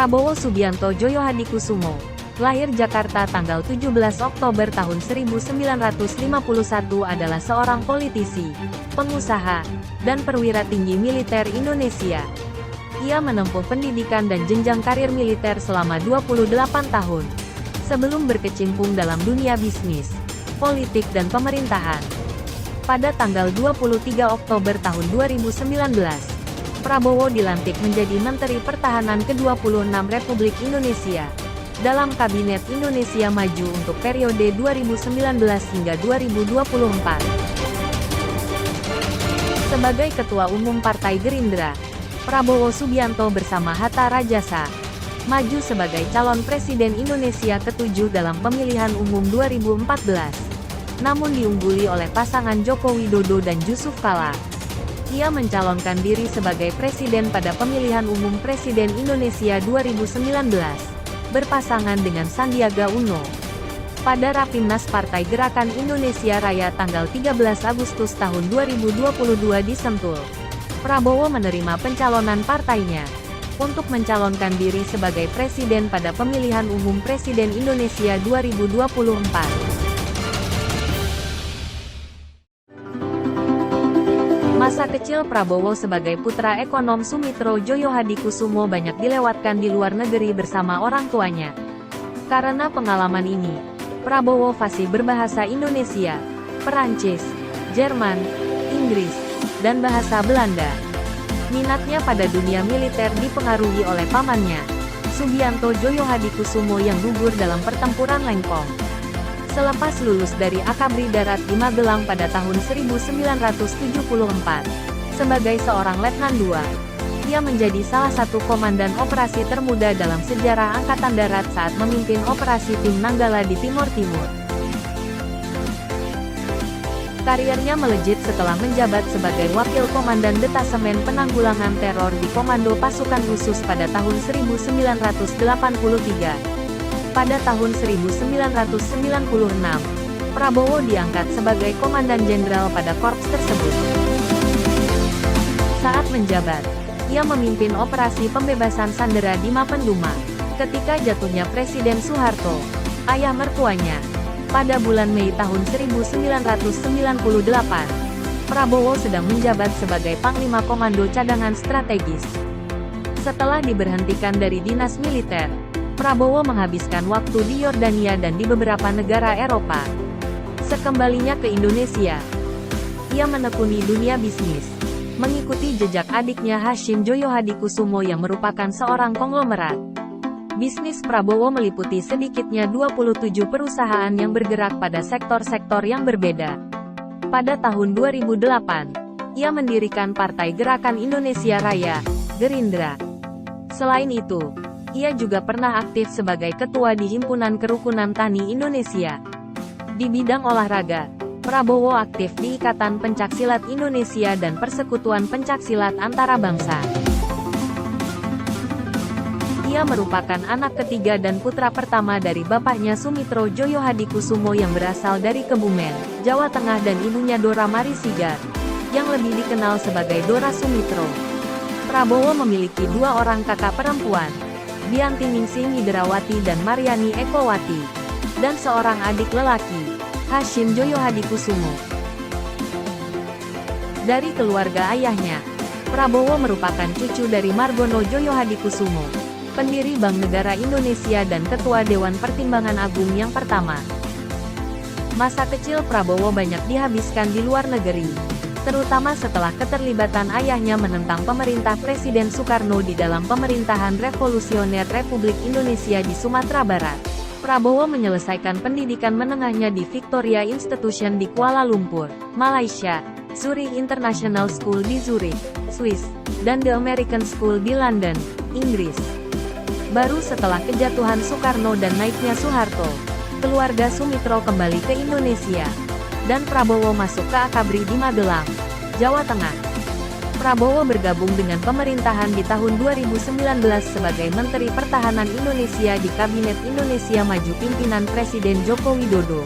Prabowo Subianto Djoyohadikusumo, lahir Jakarta tanggal 17 Oktober tahun 1951 adalah seorang politisi, pengusaha, dan perwira tinggi militer Indonesia. Ia menempuh pendidikan dan jenjang karir militer selama 28 tahun, sebelum berkecimpung dalam dunia bisnis, politik dan pemerintahan. Pada tanggal 23 Oktober tahun 2019, Prabowo dilantik menjadi Menteri Pertahanan ke-26 Republik Indonesia, dalam Kabinet Indonesia Maju untuk periode 2019 hingga 2024. Sebagai Ketua Umum Partai Gerindra, Prabowo Subianto bersama Hatta Rajasa, maju sebagai calon Presiden Indonesia ke-7 dalam pemilihan umum 2014, namun diungguli oleh pasangan Joko Widodo dan Yusuf Kala. Ia mencalonkan diri sebagai presiden pada pemilihan umum Presiden Indonesia 2019, berpasangan dengan Sandiaga Uno. Pada Rapimnas Partai Gerakan Indonesia Raya tanggal 13 Agustus tahun 2022 di Sentul, Prabowo menerima pencalonan partainya untuk mencalonkan diri sebagai presiden pada pemilihan umum Presiden Indonesia 2024. Masa kecil Prabowo sebagai putra ekonom Sumitro Djoyohadikusumo banyak dilewatkan di luar negeri bersama orang tuanya. Karena pengalaman ini, Prabowo fasih berbahasa Indonesia, Perancis, Jerman, Inggris, dan bahasa Belanda. Minatnya pada dunia militer dipengaruhi oleh pamannya, Subianto Djoyohadikusumo yang gugur dalam pertempuran Lengkong. Selepas lulus dari Akabri Darat di Magelang pada tahun 1974, sebagai seorang Letnan II, ia menjadi salah satu komandan operasi termuda dalam sejarah Angkatan Darat saat memimpin operasi Tim Nanggala di Timur Timur. Kariernya melejit setelah menjabat sebagai Wakil Komandan Detasemen Penanggulangan Teror di Komando Pasukan Khusus pada tahun 1983. Pada tahun 1996, Prabowo diangkat sebagai Komandan Jenderal pada korps tersebut. Saat menjabat, ia memimpin operasi pembebasan sandera di Mapenduma, ketika jatuhnya Presiden Soeharto, ayah mertuanya. Pada bulan Mei tahun 1998, Prabowo sedang menjabat sebagai Panglima Komando Cadangan Strategis. Setelah diberhentikan dari dinas militer, Prabowo menghabiskan waktu di Yordania dan di beberapa negara Eropa. Sekembalinya ke Indonesia, ia menekuni dunia bisnis, mengikuti jejak adiknya Hashim Djoyohadikusumo yang merupakan seorang konglomerat. Bisnis Prabowo meliputi sedikitnya 27 perusahaan yang bergerak pada sektor-sektor yang berbeda. Pada tahun 2008, ia mendirikan Partai Gerakan Indonesia Raya, Gerindra. Selain itu, ia juga pernah aktif sebagai ketua di Himpunan Kerukunan Tani Indonesia. Di bidang olahraga, Prabowo aktif di Ikatan Pencaksilat Indonesia dan Persekutuan Pencaksilat Antara Bangsa. Ia merupakan anak ketiga dan putra pertama dari bapaknya Sumitro Djoyohadikusumo yang berasal dari Kebumen, Jawa Tengah dan ibunya Dora Marisigar, yang lebih dikenal sebagai Dora Sumitro. Prabowo memiliki dua orang kakak perempuan, Dianti Ningsih Hidrawati dan Mariani Ekowati, dan seorang adik lelaki, Hashim Djoyohadikusumo. Dari keluarga ayahnya, Prabowo merupakan cucu dari Margono Djoyohadikusumo, pendiri Bank Negara Indonesia dan Ketua Dewan Pertimbangan Agung yang pertama. Masa kecil Prabowo banyak dihabiskan di luar negeri, terutama setelah keterlibatan ayahnya menentang pemerintah Presiden Soekarno di dalam pemerintahan revolusioner Republik Indonesia di Sumatera Barat. Prabowo menyelesaikan pendidikan menengahnya di Victoria Institution di Kuala Lumpur, Malaysia, Zurich International School di Zurich, Swiss, dan The American School di London, Inggris. Baru setelah kejatuhan Soekarno dan naiknya Soeharto, keluarga Sumitro kembali ke Indonesia, dan Prabowo masuk ke Akabri di Magelang, Jawa Tengah. Prabowo bergabung dengan pemerintahan di tahun 2019 sebagai Menteri Pertahanan Indonesia di Kabinet Indonesia Maju pimpinan Presiden Joko Widodo.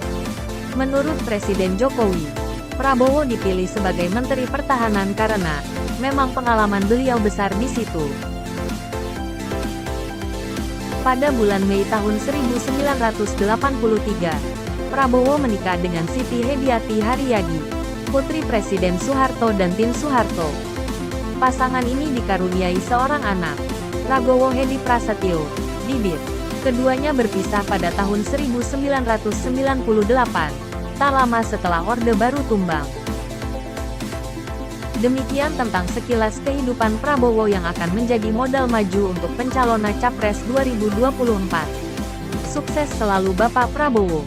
Menurut Presiden Jokowi, Prabowo dipilih sebagai Menteri Pertahanan karena memang pengalaman beliau besar di situ. Pada bulan Mei tahun 1983, Prabowo menikah dengan Siti Hediati Haryadi, putri Presiden Soeharto dan Tien Soeharto. Pasangan ini dikaruniai seorang anak, Prabowo Hedi Prasetyo, bibit. Keduanya berpisah pada tahun 1998, tak lama setelah Orde Baru tumbang. Demikian tentang sekilas kehidupan Prabowo yang akan menjadi modal maju untuk pencalonan Capres 2024. Sukses selalu Bapak Prabowo.